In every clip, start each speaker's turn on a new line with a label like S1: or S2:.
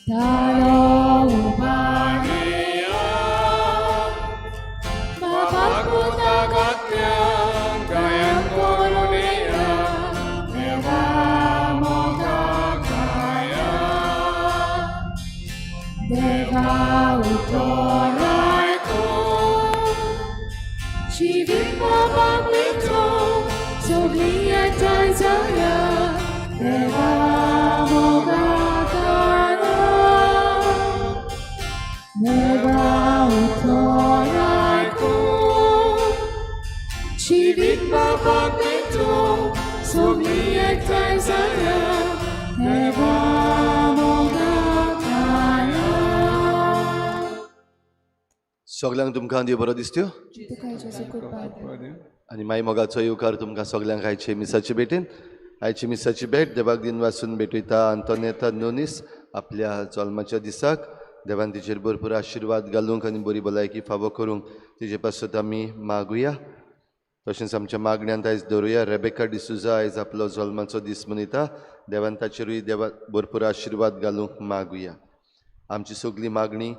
S1: 달로 우마니야 마바쿠다 같은 가양 고르니야 내가 뭐가 가야 내가 웃더라고 지금 마바쿠도 소리에 달자야 내가 뭐가 가나 내가 웃더라고 지금 마바쿠도 소리에 달자야 내가 뭐가 가나
S2: सगळ्यांक तुमकां देव बरो दिसत्यो
S1: तुका जेजू कृपा
S2: आनी मागीर मोगाचो येवकार तुमकां सगळ्यांक आयचे मिसाची भेटेन आयची मिसाची भेट देवाक दिन वाचून भेटयता आंतोनेता नोनीस आपल्या जल्माच्या दिसाक देवान तिचेर भरपूर आशिर्वाद घालूंक आनी बरी भलायकी फावो करूंक तिजे पासत आमी मागुया तशेंच आमच्या मागण्यांत आयज दवरुया रेबेका डिसुजा आयज आपलो जल्माचो दीस मनयता देवान ताचेरूय देवा भरपूर आशिर्वाद घालूंक मागुया आमची सगळी मागणी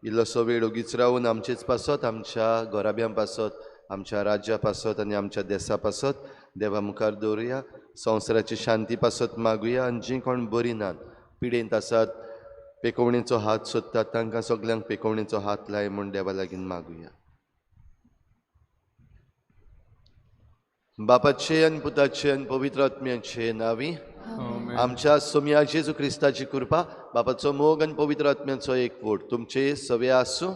S2: इल्लोसो वेळ ओगीच रावन आमचेच पासत आमच्या घोराब्यां पासत आमच्या राज्या पासत आनी आमच्या देशा पासत देवा मुखार दवरुया संवसाराची शांती पासत मागुया आनी जीं कोण बरीं नात पिडेंत आसात पेकोवणेचो हात सोदतात तांकां सगळ्यांक पेकोवणेचो हात लाय म्हूण देवा लागीं मागुया बापाचे आनी पुताचे आनी पवित्र आत्म्याचे नांवी आमच्या सोम्या जेजू क्रिस्ताची कृपा बापाचो मोग आनी पवित्र आत्म्याचो एकवट तुमचे सवे आसूं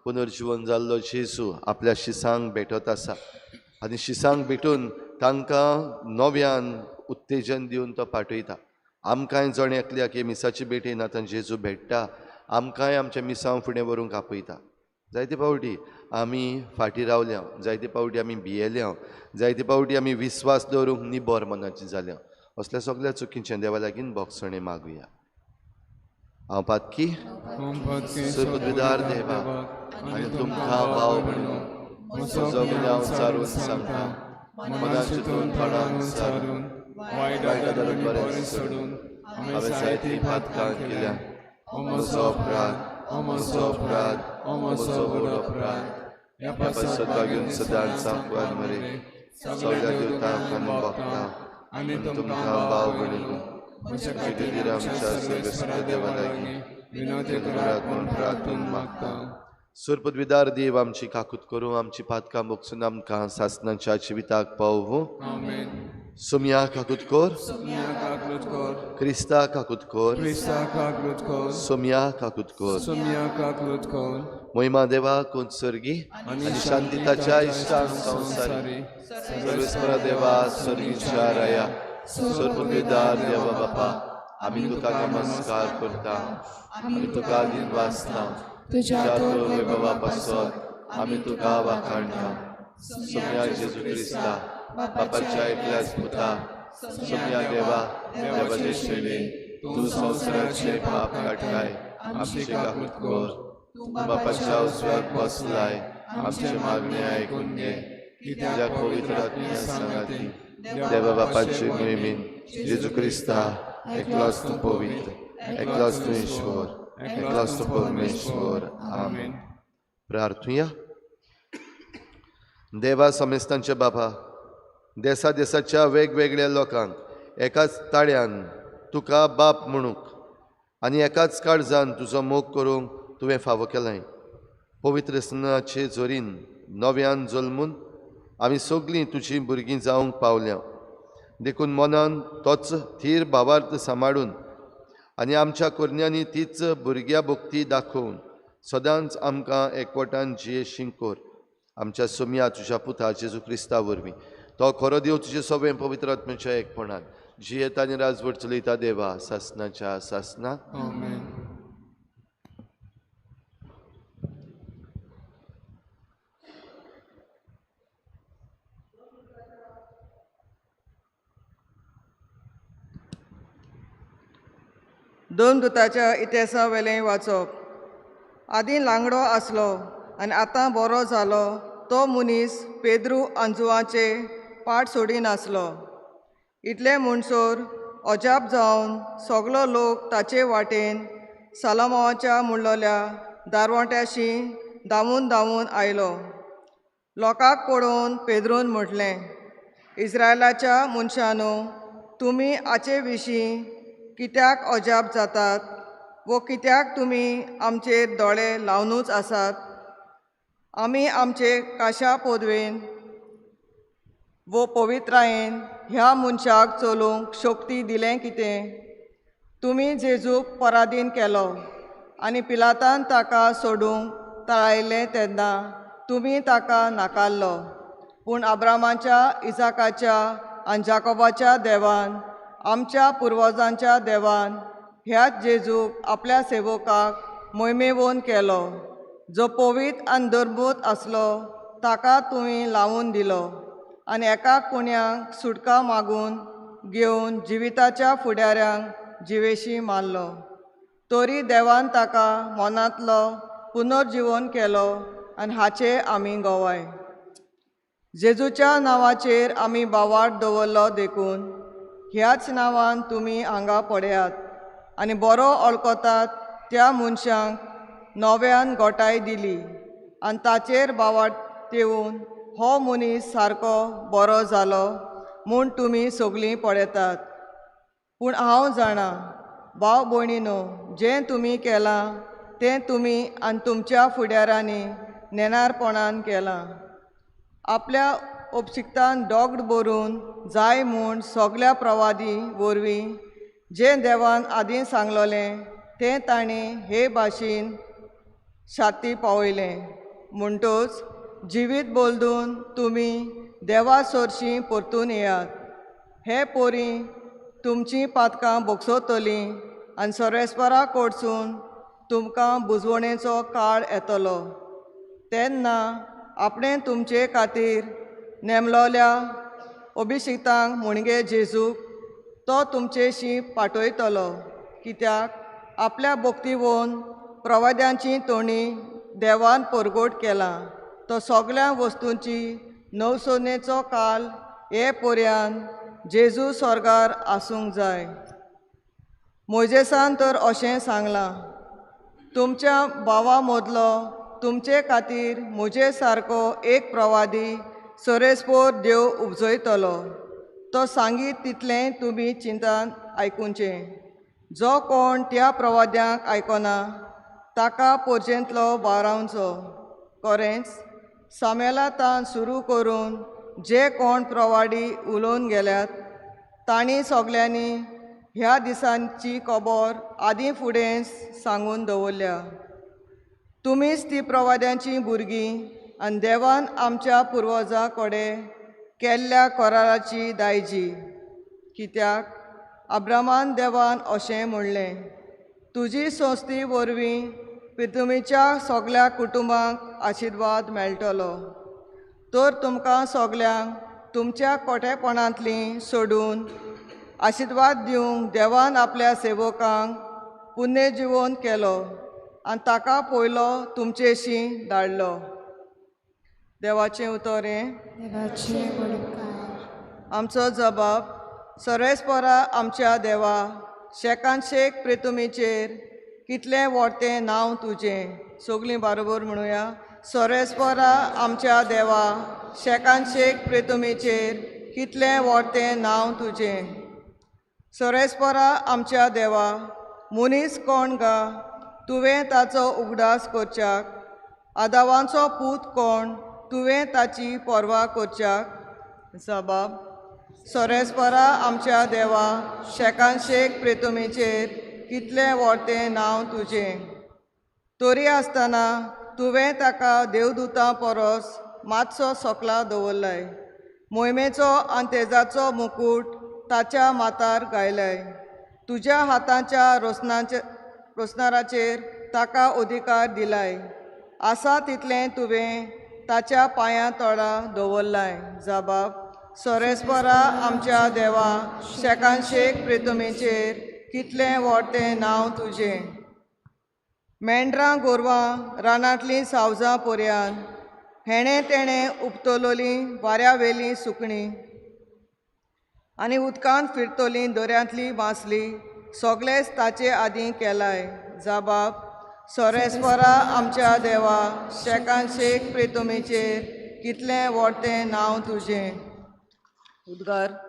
S2: पुनर्जीवन जाल्लो जेजू आपल्या शिसांक भेटत आसा आनी शिसांक भेटून तांकां नव्यान उत्तेजन दिवन तो पाठयता आमकांय जण एकल्याक हे मिसाची भेटेन आतां जेजू भेटता आमकांय आमच्या मिसां फुडें व्हरूंक आपयता जायते फावटी आमी फाटीं रावल्या जायते फावटी आमी भियेल्या जायते फावटी आमी विस्वास दवरूंक निबोर मनाची जाल्या असल्या सगळ्या चुकींचें देवा लागीं बोगसणें मागुया हांव पातकी सुपदविदार देवा आनी तुमकां भाव म्हणून म्हजो गुन्यांव चारून सांगता मनान चिंतून थोडांक सारून वायट आदत बरें सोडून हांवें जायतीं पातकां केल्या हो म्हजो अपराध हो म्हजो व्हड अपराध ह्या पासत घेवन सदांच सांगवार मरे सगळ्या देवतांक आनी भक्तांक आनी तुमकां भाव म्हणून म्हज्या खातीर आमच्या सर्गस्थ देवा लागीं विनोदी करात म्हूण प्रार्थून मागता सुरपदविदार देव आमची काकूत करूं आमची पातकां बोगसून आमकां सासणाच्या जिविताक पावूं सुम्या काकूत कोर क्रिस्ता काकूत कोर सुम्या काकूत कोर महिमा देवा कोंचर्गी आनी शांती ताच्या इश्टांक संवसारी सर्वेस्परा देवा स्वर्गीच्या राया सुरपदविदार देवा बापा आमी तुका नमस्कार करता आमी तुका दिन वाचता तुज्या वैभवा पासत आमी तुका वाखाणटा सुम्या जेजू क्रिस्ता बापाच्या एकल्याच पुता सुम्या देवा देवाचे शेले तूं संवसाराचे पाप काडलाय आमची काकूत कोर तूं बापाच्या उजव्याक बसलाय आमचे मागणे आयकून घे कित्याक पवित्र आत्म्या सांगाती देवा बापाचे मोहिमेन जेजू क्रिस्ता एकलोच तूं पवित्र एकलोच तूं ईश्वर एकलोच तूं परमेश्वर आमेन प्रार्थुया देवा समेस्तांचे बाबा देसा देसाच्या वेगवेगळ्या लोकांक एकाच ताळ्यान तुका बाप म्हणूंक आनी एकाच काळजान तुजो मोग करूंक तुवें फावो केलाय पवित्र स्नानाचे जोरीन नव्यान जल्मून आमी सगळीं तुजीं भुरगीं जावंक पावल्या देखून मनान तोच थीर भावार्थ सांबाळून आनी आमच्या कुरण्यांनी तीच भुरग्या भक्ती दाखोवन सदांच आमकां एकवटान जियेशीं कोर आमच्या सुम्या तुज्या पुता जेजू क्रिस्ता वरवीं तो खरो देव तुजे सगळे पवित्र आत्म्याच्या एकपणान जियेता आनी राजवट चलयता देवा सासनाच्या सासनाक
S3: दोन दुताच्या इतिहासा वेलें वाचप आदीं लांगडो आसलो आनी आतां बरो जालो तो मनीस पेद्रू अंजुवाचे पाट सोडिनासलो इतले म्हणसोर अजाप जावन सगलो लोक ताचे वाटेन सालामावाच्या मुळ्ळोल्या दारवट्याशी धांवून धांवून आयलो. लोकांक पळोवन पेद्रून म्हटलें, इस्रायलाच्या मनशांनो, तुमी हाचे विशीं कित्याक अजाप जातात वो कित्याक तुमी आमचेर दोळे लावनूच आसात? आमी आमचे काशा पोदवेन वो पवित्रायेन ह्या मनशाक चलूंक शक्ती दिलें कितें? तुमी जेजूक पराधीन केलो आनी पिलातान ताका सोडूंक तळायलें तेन्ना तुमी ताका नाकारलो. पूण अब्रामाच्या, इसाकाच्या आनी जाकोबाच्या देवान, आमच्या पुर्वजांच्या देवान ह्याच जेजूक आपल्या सेवकाक मोहिमेवोन केलो, जो पवित्र आनी धर्मूत आसलो, ताका तुवें लावून दिलो आनी एका कुण्याक सुटका मागून घेवन जिविताच्या फुडाऱ्यांक जिवेशी मारलो. तरी देवान ताका मनांतलो पुनर्जीवन केलो आनी हाचे आमी गोवाय. जेजूच्या नांवाचेर आमी बावार्थ दवरलो देखून ह्याच नांवान तुमी हांगा पळयात आनी बरो वळखतात त्या मनशांक नव्यान घोटाय दिली आनी ताचेर बावार्थ दिवन हो मनीस सारको बरो जालो म्हूण तुमी सगळीं पळयतात. पूण हांव जाणा, भाव भयणीनो, जें तुमी केलां तें तुमी आनी तुमच्या फुडाऱ्यांनी नेनारपणान केलां. आपल्या उपशिक्तान दोगड भरून जाय म्हूण सगल्या प्रवादी वरवीं जें देवान आदीं सांगलोलें तें ताणें हे भाशेन शाती पावयलें. म्हणटूच जिवीत बोलदून तुमी देवा सोरशीं परतून येयात. हे पोरी तुमचीं पातकां बोगसोतलीं आनी सोरेस्परा कडसून तुमकां बुजवणेचो काळ येतलो. तेन्ना आपणें तुमचे खातीर नेमलोल्या अभिशिक्तांक म्हणजे जेजूक तो तुमचेशी पाठयतलो, कित्याक आपल्या भक्तीवोन प्रवाद्यांची तोणी देवान परगट केलां. तो सगळ्या वस्तूंची नवसोनेचो काल हे पर्यान जेजू स्वर्गार आसूंक जाय. मोइजेसान तर अशें सांगलां, तुमच्या भावा मदलो तुमचे खातीर म्हजे सारको एक प्रवादी सरेस्पोर देव उपजयतलो. तो सांगीत तितलें तुमी चिंतान आयकुचें. जो कोण त्या प्रवाद्यांक आयकना ताका पर्जेंतलो बारावचो. खरेंच सामेलातान सुरू करून जे कोण प्रवाडी उलोवन गेल्यात तांणी सगल्यांनी ह्या दिसांची खबर आदीं फुडें सांगून दवरल्या. तुमीच ती प्रवाद्यांची भुरगीं आनी देवान आमच्या पुर्वजां कडेन केल्ल्या कराराची दायजी. कित्याक अब्रामान देवान अशें म्हणलें, तुजी संस्थे वरवीं पृथ्वीच्या सगल्या कुटुंबांक आशिर्वाद मेळटलो. तर तुमकां सगल्यांक तुमच्या खोटेपणांतलीं सोडून आशिर्वाद दिवंक देवान आपल्या सेवकांक पुण्यजीवन केलो आनी ताका पयलो तुमचेशी धाडलो. देवाचें उतर हें.
S1: देवाचे बळकार.
S3: आमचो जबाब. सरेस्परा आमच्या देवा, शेकान शेक प्रेतुमीचेर कितलें व्हडतें नांव तुजें. सगलीं बरोबर म्हणुया. सरेस्परा आमच्या देवा, शेकान शेक प्रेतुमीचेर कितलें व्हडतें नांव तुजें. सरेस्परा आमच्या देवा, मनीस कोण गा तुवें ताचो उगडास करच्याक. आदावांचो पूत कोण तुवें ताची पर्वा करच्याक. जबाब. सरेस्परा आमच्या देवा, शेकान शेक प्रेतुमीचेर कितलें व्हडतें नांव तुजें. तरी आसतना तुवें ताका देवदूतां परस मातसो सकला दवरलाय. मोहिमेचो आनी तेजाचो मुकूट ताच्या माथार घायलाय. तुज्या हातांच्या रोसनाराचेर ताका अधिकार दिलाय. आसा तितलें तुवें ताच्या पांयां तळा दवरलाय. जबाब. सरेस्परा आमच्या देवा, शेकान शेक प्रेतुमीचेर कितलें व्हडतें नांव तुजें. मेंढरां गोरवां रानांतलीं सावजां पर्यान हेणें तेणें उपतलोलीं वाऱ्यावेलीं सुकणीं आनी उदकांत फिरतोली दर्यांतली मासली सगळेच ताचे आदीं केलाय. जबाब: सोरेस्परा आमच्या देवा, शेकान शेक प्रेतुमेचेर कितलें व्हडतें नांव तुजें. उद्गार.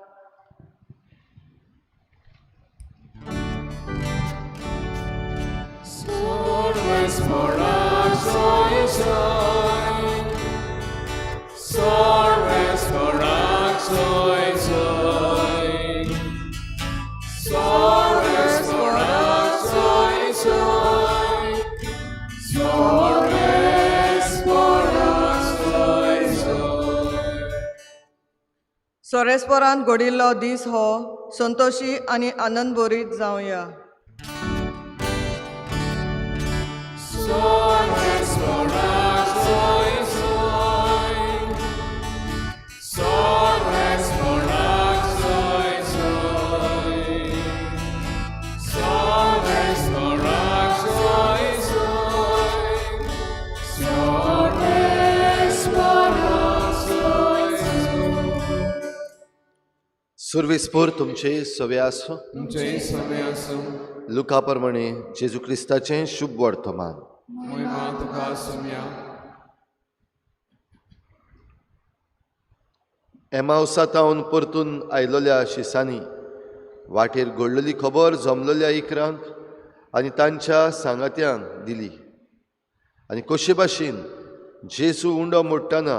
S3: सोरेस्परांत घडिल्लो दीस हो संतोशी आनी आनंदभरीत जावया.
S2: सुरविस्पोर तुमचे सवे आसो.
S4: तुमचे सवे आसूं.
S2: लुका प्रमाणे जेजू क्रिस्ताचें शुभ वर्तमान.
S4: महिमा तुका सुम्या.
S2: एमाउसातावन परतून आयलोल्या शिसांनी वाटेर घडलेली खबर जमलेल्या इकरांक आनी तांच्या सांगात्यांक दिली आनी कशे भाशेन जेजू उंडो मोडटाना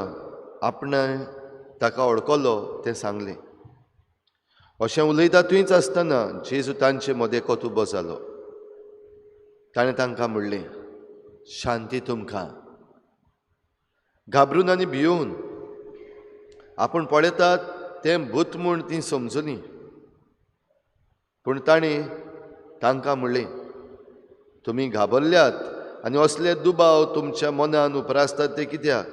S2: आपणाय ताका वळखलो तें सांगलें. अशें उलयता थंयच आसतना जेजू तांचे मदें उबो जालो. ताणें तांकां म्हणलें, शांती तुमकां. घाबरून आनी भिवून आपूण पळयतात तें भूत म्हूण तीं समजुलीं. पूण ताणें तांकां म्हणलें, तुमी घाबरल्यात आनी असले दुबाव तुमच्या मनान उपरासतात ते कित्याक?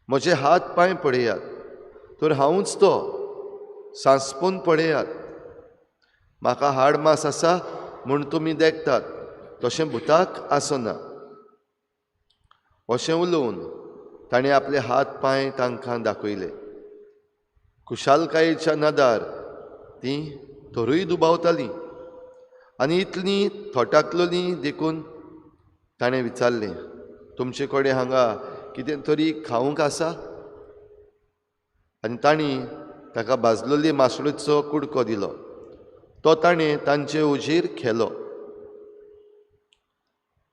S2: म्हजे हात पांय पळयात, तर हांवूच तो. सांसपून पळयात. म्हाका हाड मास आसा म्हूण तुमी देखतात, तशें भुताक आसना. अशें उलोवन ताणें आपले हात पांय तांकां दाखयले. खुशालकायेच्या नादार तीं तरूय दुबावतालीं आनी इतलीं थोटाकलोलीं देखून ताणें विचारलें, तुमचे कडेन हांगा कितें तरी खावंक आसा? आनी तांणी ताका भाजलेली मासळीचो कुडको दिलो. तो ताणें तांचे उजीर खेलो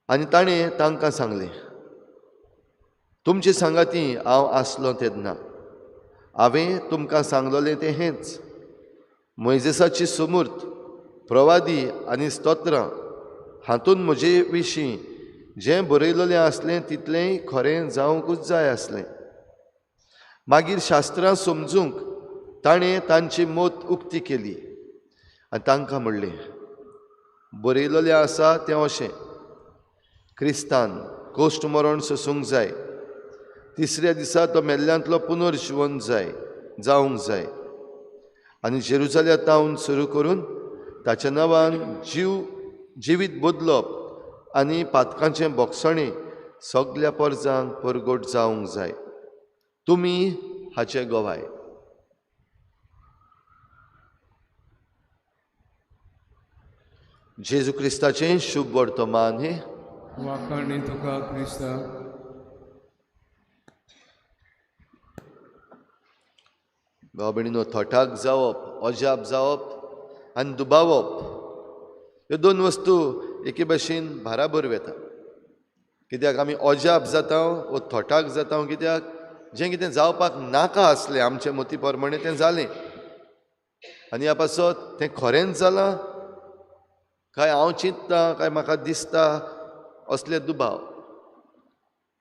S2: आनी ताणें तांकां सांगलें, तुमचे सांगाती हांव आसलो तेन्ना. हांवें तुमकां सांगलोलें तें हेंच. मोइजेसाची सुमूर्त, प्रवादी आनी स्तोत्रां हातूंत म्हजे विशीं जें बरयलोलें आसलें तितलेंय खरें जावंकूच जाय आसलें. मागीर शास्त्रां समजूंक ताणें तांची मोत उक्ती केली आनी तांकां म्हणलें, बरयलोलें आसा तें अशें, क्रिस्तान कोश्ट मरण सोंसूंक जाय, तिसऱ्या दिसा तो मेल्ल्यांतलो पुनर्जिवन जावंक जाय आनी जेरुजालेमांतावन सुरू करून ताच्या नांवान जिवीत बदलप आनी पातकांचें बोगसणें सगल्या परजांक परगट जावंक जाय. तुमी हाचे गवाय. जेजू क्रिस्ताचें शुभ वर्तमान हे.
S4: वाखाणी तुका क्रिस्ता.
S2: भाव भयणीनो, थोटाक जावप, अजाप जावप आनी दुबावप ह्यो दोन वस्तू एके भाशेन बाराबर वेता. कित्याक आमी अजाप जाता वो थोटाक जाता कित्याक जें कितें जावपाक नाका आसलें आमचे मती प्रमाणें तें जालें आनी ह्या पासत तें खरेंच जालां काय हांव चिंततां काय म्हाका दिसता असले दुबाव.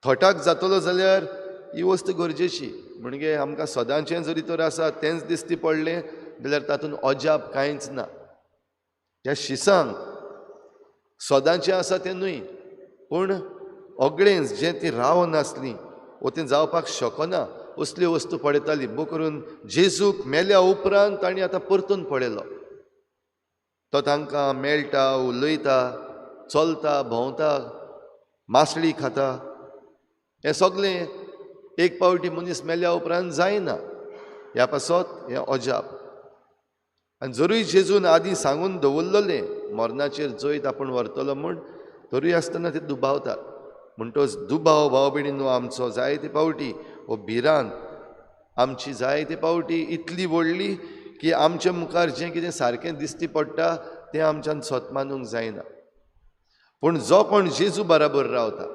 S2: थोटाक जातलो जाल्यार ही वस्त गरजेची. म्हणजे आमकां सदांचें जरी तर आसा तेंच दिसती पडलें जाल्यार तातूंत अजाप कांयच ना. ह्या शिसांक सदांचें आसा तें न्हय, पूण ओगळेंच जें ती राव नासलीं वो तें जावपाक शकना असल्यो वस्तू पळयतालीं. बो करून जेजूक मेल्या उपरांत तांणी आतां परतून पळयलो. तो तांकां मेळटा, उलयता, चलता, भोंवता, मासळी खाता. हें सगळें एक पावटी मनीस मेल्या उपरांत जायना. ह्या पासत हें अजाप. आनी जरूय जेजून आदीं सांगून दवरलेलें मरणाचेर जैत आपूण व्हरतलो म्हूण, तरूय आसतना ते दुबावता. म्हणटच दुबाव भाव भयणींनो आमचो जायते पावटी हो भिरांत आमची जायते पावटी इतली व्हडली की आमच्या मुखार जें कितें सारकें दिश्टी पडटा तें आमच्यान स्वत मानूंक जायना. पूण जो कोण जेजू बराबर रावता,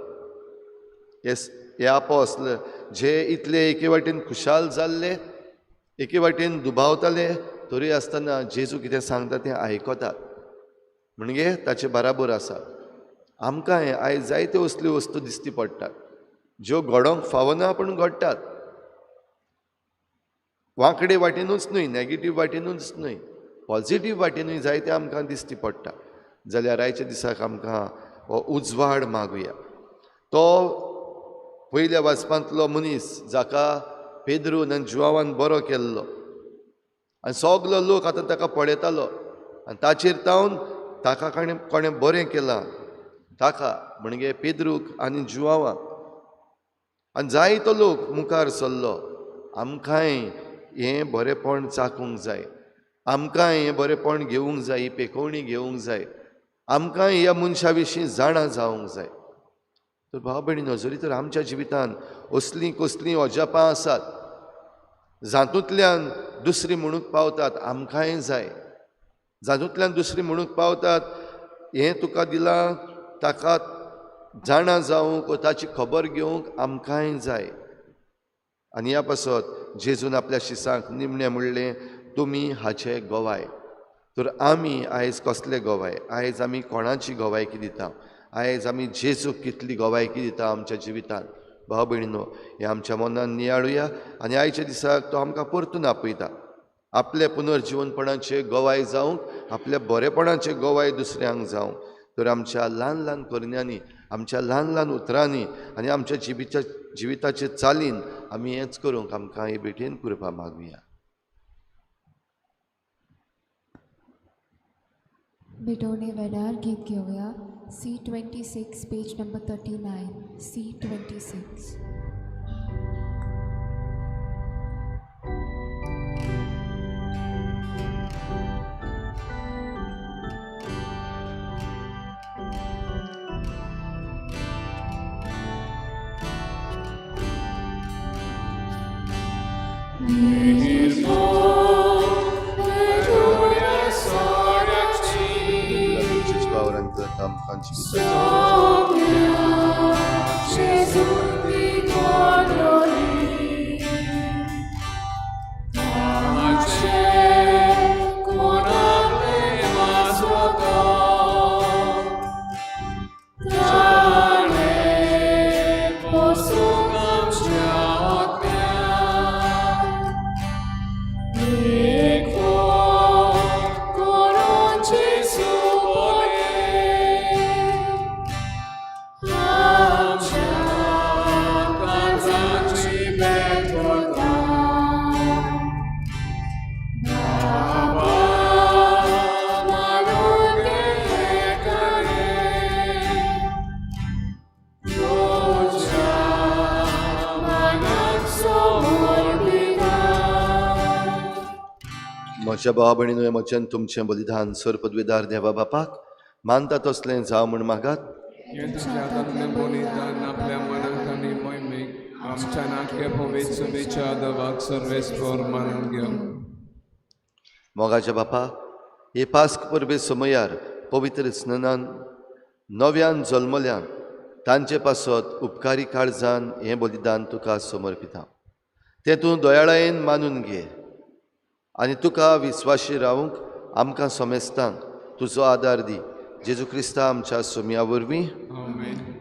S2: हे आपोस्तल जे इतले एके वाटेन खुशाल जाल्ले, एके वाटेन दुबावताले, तरी आसतना जेजू कितें सांगता तें आयकतात. म्हणजे ताचे बराबर आसा. आमकांय आयज जायत्यो असल्यो वस्तू दिश्टी पडटात ज्यो घडोवंक फावना पूण घडटात. वांकडे वाटेनूच न्हय, नॅगेटीव वाटेनूच न्हय, पॉझिटीव वाटेनूय जायते आमकां दिश्टी पडटा. जाल्यार आयच्या दिसाक आमकां हो उजवाड मागुया. तो पयल्या वाचपांतलो मनीस जाका पेद्रून आनी जुआवान बरो केल्लो आनी सगलो लोक आतां ताका पळयतालो आनी ताचेर तावन ताका कोणें बरें केलां ताका म्हणजे पेद्रूक आनी जुआवां आनी जायतो लोक मुखार सरलो. आमकांय हें बरेंपण चाखूंक जाय, आमकांय हें बरेंपण घेवंक जाय, ही पेखवणी घेवंक जाय, आमकांय ह्या मनशा विशीं जाणा जावंक जाय. तर भाव भयणीनो, जरी तर आमच्या जिवितान असलीं कसलीं अजापां आसात जातूंतल्यान दुसरी म्हणूंक पावतात आमकांय जाय, जातूंतल्यान दुसरी म्हणूंक पावतात हें तुका दिलां ताका जाणा जावंक, ताची खबर घेवंक आमकांय जाय. आनी ह्या पासत जेजून आपल्या शिसांक निमणें म्हणलें, तुमी हाचे गोवाय. तर आमी आयज कसले गोवाय? आयज आमी कोणाची गोवायकी दिता? आयज आमी जेजूक कितली गोवायकी दिता आमच्या जिवितान? भाव भयणीनो, हें आमच्या मनान नियाळुया आनी आयच्या दिसाक तो आमकां परतून आपयता. आपल्या पुनर्जीवनपणाचे गोवाय जावंक, आपल्या बरेपणाचे गोवाय दुसऱ्यांक जावंक. तर आमच्या ल्हान ल्हान करण्यांनी, आमच्या ल्हान ल्हान उतरांनी आनी आमच्या जिविताचे चालीन आमी हेंच करूंक आमकां हे भेटेन कृपा मागुया.
S1: मिटोने वेडार गीत घेऊया. C26 page number 39. C26.
S2: म्हज्या भावा भयणीनो, हें म्हजें तुमचें बलिदान सर पदवीदार देवा बापाक मानता तसलें जावं म्हूण मागात.
S4: तुझ्या हातांतलें बलिदान आपल्या मनाक आनी मोहिमेक आमच्या नाटक्या पवित्र विचारवाक सर्वेस्पर मानून घेवन.
S2: मोगाच्या बापा, हे पास्क परबे समयार पवित्र स्नानान नव्यान जल्मल्यान तांचे पासत उपकारी काळजान हें बलिदान तुका समर्पिता. तें तूं दयाळायेन मानून घे आनी तुका विस्वाशी रावंक आमकां समेस्तांक तुजो आदार दी. जेजू क्रिस्ता आमच्या सुमया वरवीं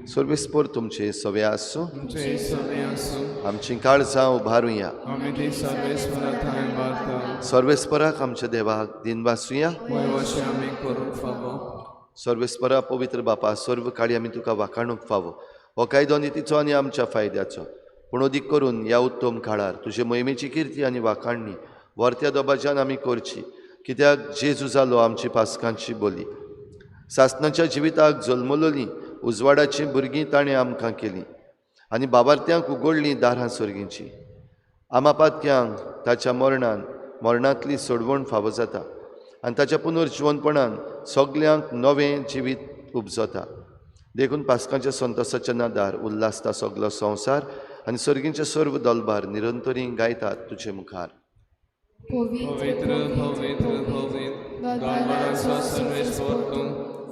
S2: सर्वेस्पर तुमचे सवे आसूं. आमची काळजां उबारुया. सर्वेस्पराक आमच्या देवाक दिन वासुया. सर्वेस्परा पवित्र बापा, सर्व काळी आमी तुका वाखाणूंक फावो. हो कायदो नितीचो आनी आमच्या फायद्याचो. पूण अदीक करून ह्या उत्तम काळार तुजे मोहिमेची किर्ती आनी वाखाणणी वर्त्या दोबाज्यान आमी करची, कित्याक जेजू जालो आमची पास्कांची बली. सासणाच्या जिविताक जल्मलोलीं उजवाडाची भुरगीं ताणें आमकां केलीं आनी बाबार्थ्यांक उगडलीं दारां सर्गींची. आमापात्यांक ताच्या मरणांतली सोडवण फावो जाता. आनी ताच्या पुनर्जिवनपणान सगल्यांक नवें जिवीत उपजता. देखून पास्कांच्या संतोशाच्या नादार उल्हासता सगलो संवसार आनी सर्गींचे सर्व दलबार निरंतरी गायतात तुजे मुखार.
S4: पवित्र पवित्र पवित्र दरबाराचो सर्वेस्वर तूं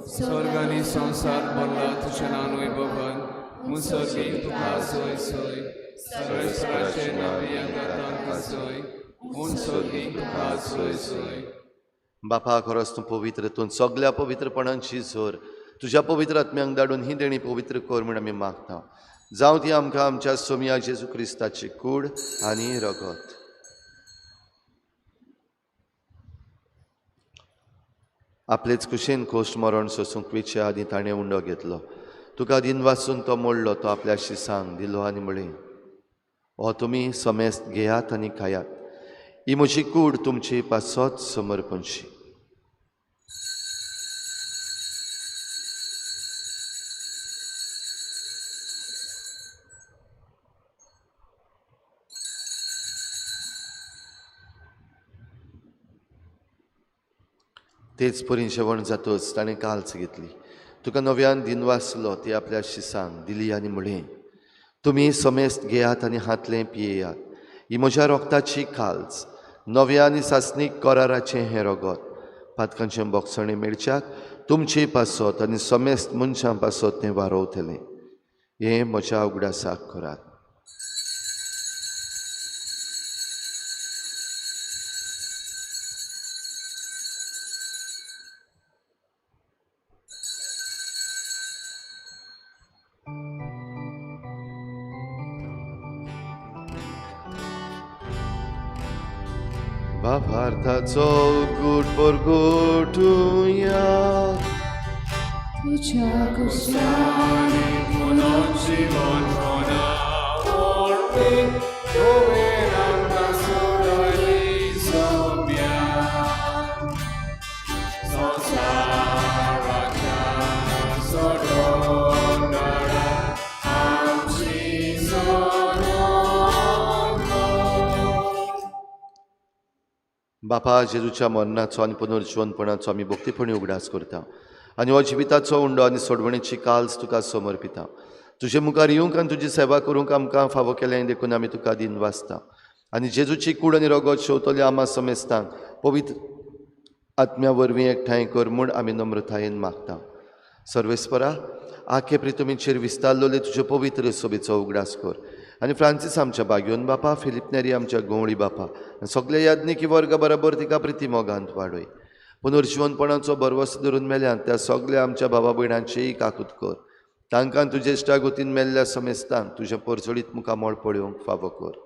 S4: स्वर्ग आनी संवसार भरला तुज्या नांव वैभवान म्हूण सर्गीक तुका सोय सोय सर्वेस्वराचे नावे तांकां सोय म्हूण सर्गीक तुका सोय सोय.
S2: बापा खरोच तूं पवित्र, तूं सगल्या पवित्रपणांची जोर तुज्या पवित्र आत्म्यांक धाडून ही देणी पवित्र कर म्हूण आमी मागता. जावं ती आमकां आमच्या सोमया जेजू क्रिस्ताची कूड आनी रगत. आपलेच कुशीन कोश्ट मरण सोसूंक विचे आदी ताणें उंडो घेतलो. तुका दिन वाचून तो मोडलो, तो आपल्या शिसांक दिलो आनी म्हळें, हो तुमी समेस्त घेयात आनी खायात. ही म्हजी कूड तुमची पासत समर्पणशी. तेच परी जेवण जातच ताणें काल्च घेतली. तुका नव्यान दिन वाचलो, ती आपल्या शिसांक दिली आनी म्हळें, तुमी समेस्त घेयात आनी हातलें पियेयात. ही म्हज्या रोगताची काल्च, नव्या आनी सासणीक कराराचें हें रगत. पातकांचें बोगसणें मेळच्याक तुमची पासत आनी समेस्त मनशां पासत तें वारोवतलें. हें म्हज्या उगडासाक करात. Bavartaco gut porgotuja.
S1: तुझ्या कुशाने
S4: पुनर्जीवन होण्यावरती दोघांना सोडली सोम्या. संसाराच्या सोडवणारा आमची
S2: बापा जेजूच्या मरणाचो आनी पुनर्जीवनपणाचो आमी भक्तीपणी उगडास करता आनी हो जिविताचो उंडो आनी सोडवणेची काल्स तुका समर्पिता. तुजे मुखार येवंक आनी तुजी सेवा करूंक आमकां फावो केलें देखून आमी तुका दिन वाचता. आनी जेजूची कूड आनी रगत शेवतले आमा समेस्तांक पवित्र आत्म्या वरवीं एकठांय कर म्हूण आमी नम्रतायेन मागता. सर्वेस्परा, आखे प्रितुमीचेर विस्तारलोले तुजे पवित्र सोबेचो उगडास कर. आनी फ्रांसीस आमच्या बागयोन बापा, फिलिप नेरी आमच्या गोवळी बापा, सगळे याज्ञिकी वर्गा बरोबर तिका प्रिती मोगांत वाडय. पुनर्जीवनपणाचो बरवस धरून मेल्यान त्या सगळ्या आमच्या भावा भयणांचेय काकूत कर. तांकां तुजे इश्टागोतीन मेल्ल्या समेस्तांक तुज्या परचडीत मुखामोळ पळोवंक फावो कर.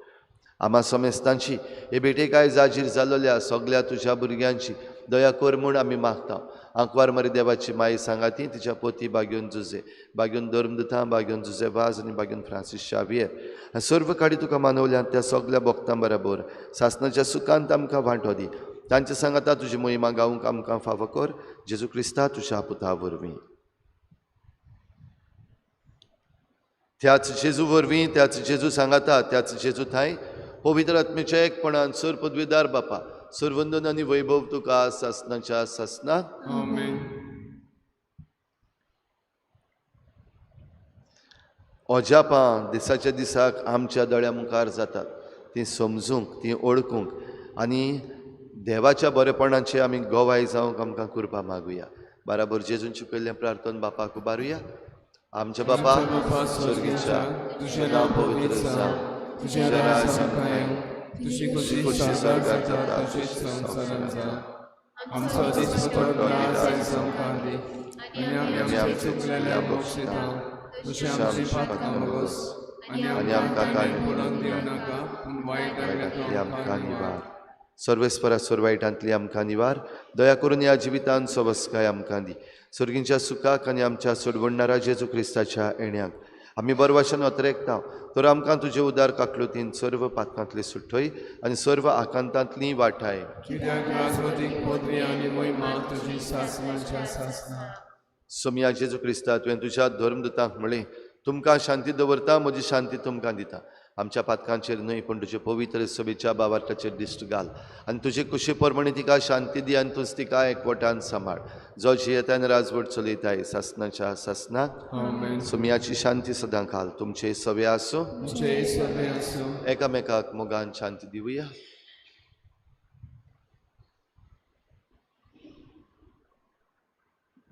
S2: आमा समेस्तांची हे भेटेकाय जाजीर जाल्ल्या सगळ्या तुज्या भुरग्यांची दया कर म्हूण आमी मागता. आंकवार मरी देवाची माई सांगाती, तिच्या पोती बागयोन जुजे, बागयोन धर्मदुतां, बागयोन जुजे वाज आनी बागयोन फ्रांसीस शावियर सर्व काडी तुका मानवल्यान त्या सगळ्या भक्तां बरोबर सासणाच्या सुखांत आमकां वांटो दी. तांच्या सांगाता तुजी मोहिमा गावंक आमकां फावो कर. जेजू क्रिस्ता तुज्या पुता वरवीं. त्याच जेजू वरवीं, त्याच जेजू सांगाता, त्याच जेजू थंय पवित्र आत्मेच्या एकपणान सर पदवीदार बापा, सर्वंदन आनी वैभव तुका सासणाच्या सासणाक.
S4: आमेन.
S2: अजापां दिसाच्या दिसाक आमच्या दोळ्या मुखार जातात, ती समजूंक, ती ओळखूंक आनी देवाच्या बरेपणाचे आमी गोवाय जावंक आमकां कृपा मागुया. बराबर जेजून शिकयल्लें प्रार्थना बापाक उबारुया. आमच्या बापा स्वर्गीच्या, तुजें नांव पवित्र जावं, तुजें राज येवं,
S4: तुझी खुशी स्वर्गांत जाता तशीच संवसारांत जाता. आमचो दीस पडलो आज आमकां दी आनी आमी आमच्या चुकलेल्या बक्षिता तशी आमची पातकां मागोस आनी आमकां कांय पडूंक दिवं नाका पूण वायटांतल्यान आमकां निवार.
S2: सर्वेस्परा सर्वायटांतली आमकां निवार. दया करून ह्या जिवितांत सवस्काय आमकां दी. सर्गींच्या सुखाक आनी आमच्या सोडवणारा जेजू क्रिस्ताच्या येण्याक आमी बरवाशान अत्रेकता. तर आमकां तुजे उदार काकलुतीन सर्व पातकांतली सुट्टय आनी सर्व आकांतांतली वाटाय.
S4: कित्याक राजवटीक पदवी आनी महिमा तुजी सासणाच्या सासणा.
S2: सोमया जेजू क्रिस्ता, तुवें तुज्या धर्मदुतांक म्हळें, तुमकां शांती दवरता, म्हजी शांती तुमकां दिता. आमच्या पातकांचेर न्हय पूण तुजे पवित्र सभेच्या बाबार्काचेर दिश्ट घाल आनी तुजे कुशी परमणी तिका शांती दी आनी तूंच तिका एकवटान सांबाळ जो जियेतान राजवट चलयताय सासनाच्या सासनाक
S4: आमेन.
S2: सुमयाची शांती सदां घाल तुमचे सवे आसूं
S4: तुमचे सगळे असो
S2: एकामेकाक मोगान शांती दिवया.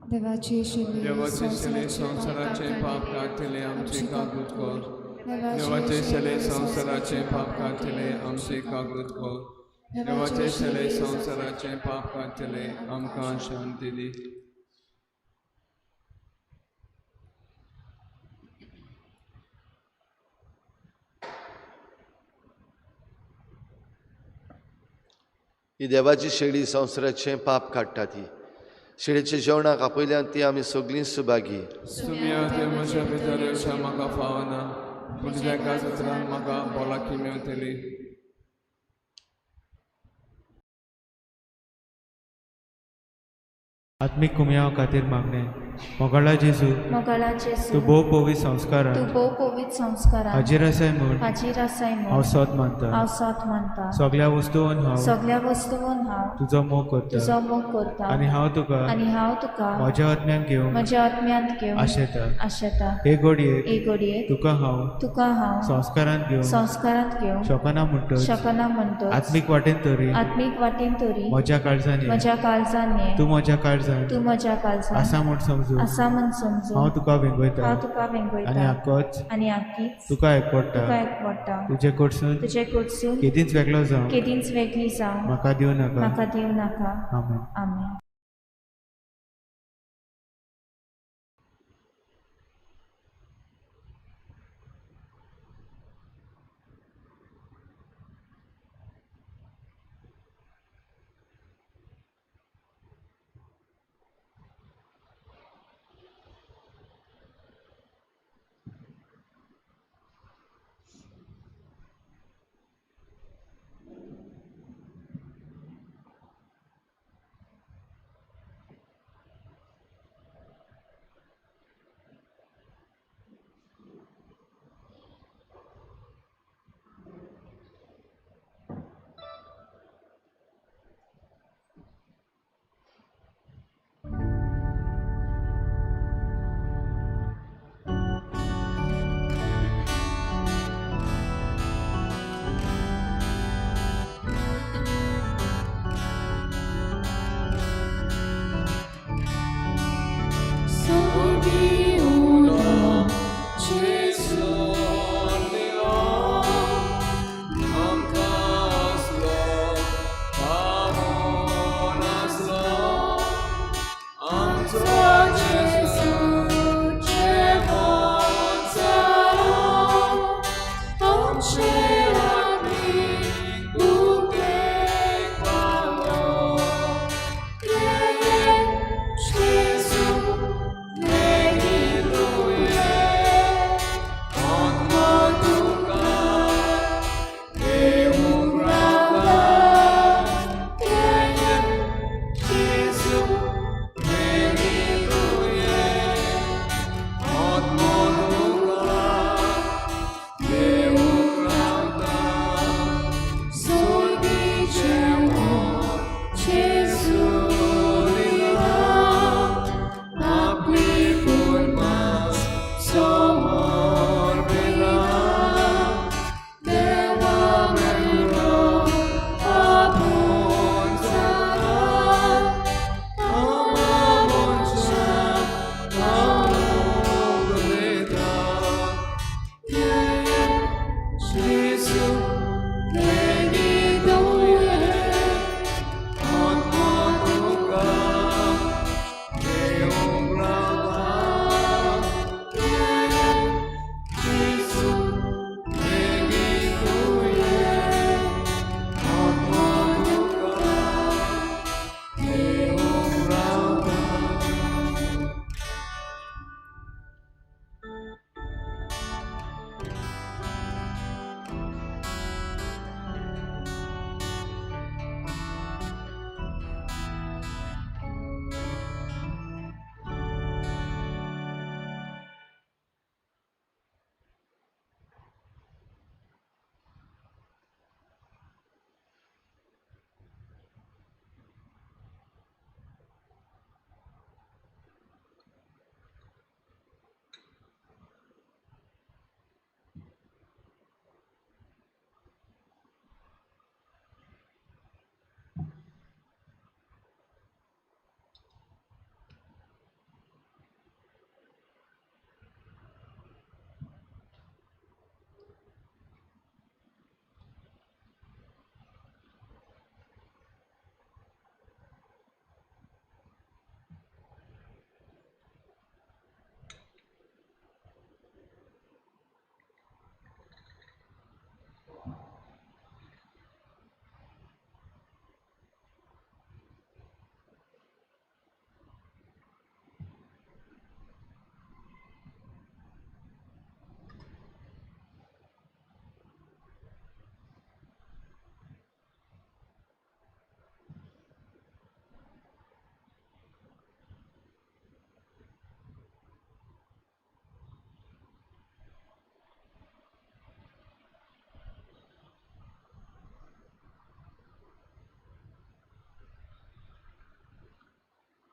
S1: देवाचे शिले
S4: देवाचे शले संसाराचे पाप काढले आमचे काकृत कर देवाचे शले संसाराचे पाप काढले आमचे काकृत कर देवाचे शले संसाराचे पाप काढले आमकां शांती दी.
S2: ही देवाची शेळी संवसाराचें पाप काडटा ती शेळीच्या जेवणाक आपयल्यान ती आमी सगळीं सुभागी
S4: सुमिया ते म्हज्या भितर येवच्या म्हाका फावना पूण तुज्या काजत्रान म्हाका बोलाकी मेवतली.
S5: आत्मिक कुमया खातीर मागणे मोगाळा जेजू
S1: मोगाला जेसू
S5: तूं भोव पवित्र
S1: तू
S5: संस्कारान
S1: भोव पवित्र संस्कारान
S5: हाजीर आसाय म्हूण
S1: हाजीर आसाय
S5: हांव
S1: म्हूण
S5: सोत मानता.
S1: हांव साथ मानता.
S5: सगळ्या वस्तूंन हांव
S1: सगळ्या वस्तूंन हांव
S5: तुजो मोग करता
S1: तुजो मोग करता
S5: आनी हांव तुका
S1: आनी हांव तुका
S5: म्हज्या आत्म्यान घेवन
S1: म्हज्या आत्म्यांत घेवन
S5: आशेता.
S1: आशेता.
S5: हे घडयेक
S1: एक घडये
S5: तुका हांव
S1: तुका हांव
S5: संस्कारान घेवन
S1: संस्कारांत घेवन
S5: शोकना म्हणटच
S1: शकना म्हणटो
S5: आत्मीक वाटेन तरी
S1: आत्मीक वाटेन तरी
S5: म्हज्या काळजान ये.
S1: म्हज्या काळजान ये.
S5: तूं म्हज्या काळजान
S1: तूं म्हज्या काळजान
S5: आसा म्हूण समजू
S1: आसा म्हूण समजून
S5: हांव तुका वेंगयता
S1: हांव तुका
S5: आनी
S1: वेंगयता
S5: आक्कोच
S1: आनी आख्खीच
S5: तुका एकवडटा.
S1: तुका एकवडटा.
S5: तुजे कडसून
S1: तुजे कडसून
S5: केदींच वेगळो जावं
S1: केदींच वेगळी जावं
S5: म्हाका दिवं नाका.
S1: म्हाका दिवं नाका.
S5: आमेन.
S1: आमेन.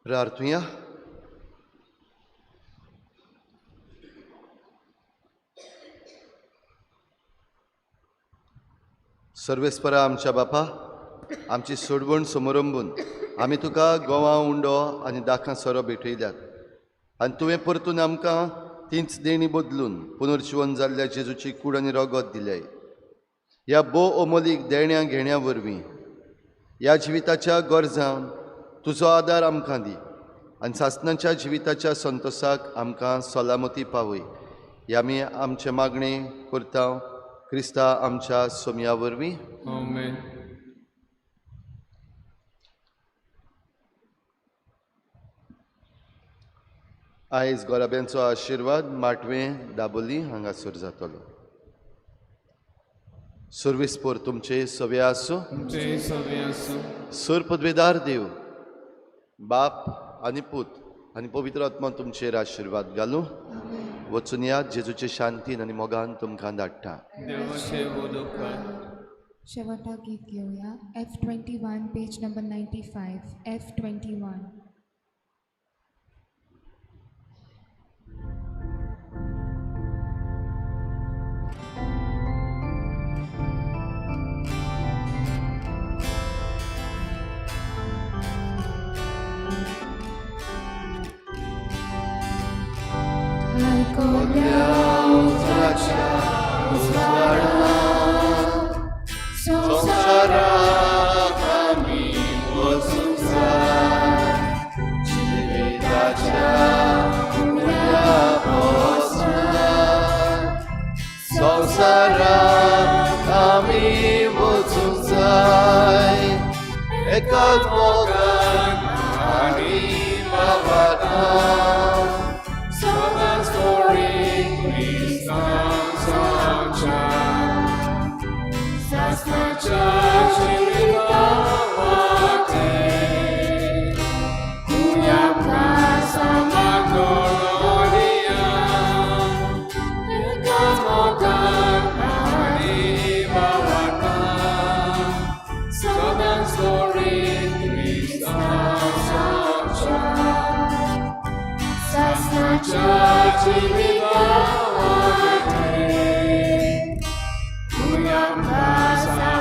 S2: प्रार्थुया. सर्वेस्परा आमच्या बापा, आमची सोडवण समोरंबून आमी तुका गोवा उंडो आनी दाखां सोरो भेटयल्यात आनी तुवें परतून आमकां तीच देणी बदलून पुनर्जीवन जाल्ल्या जेजूची कूड आनी रगत दिल्याय. ह्या भोव अमोलीक देण्या घेण्या वरवीं ह्या जिविताच्या गरजांक तुजो आदार आमकां दी आनी सासणाच्या जिविताच्या संतोशाक आमकां सलामती पावय. ही आमी आमचे मागणी करता क्रिस्ता आमच्या सोम्या वरवीं.
S4: Amen.
S2: आयज गोराब्यांचो आशिर्वाद माटवे दाबोली हांगासर जातलो. सर्वेस्पोर तुमचे सवे आसूं.
S4: तुमचे सवे आसूं.
S2: सर पदवेदार देव बाप आनी पूत आनी पवित्र आत्मा तुमचेर आशिर्वाद घालूं. वचून या जेजूचे शांतीन आनी मोगान तुमकां धाडटा.
S4: देवाचे मोदक कर.
S6: शेवटा गीत घेऊया. F21 page number 95. F21.
S2: संसाराक आमी वचूंक जाय. जिविताच्या उण्या पोसनाक संसाराक आमी वचूंक जाय. एकाच मोगान आनी भावार्थान सदांच कोरी क्रिस्तांव आमच्या. सासणाच्या जिवितावाटे तुया प्रासामागोलोनिया. एका मोगान आनी भावार्थान सदांच कोरी क्रिस्तांव आमच्या. सासणाच्या जिवितावाटे तुया प्रासामागोलोनिया.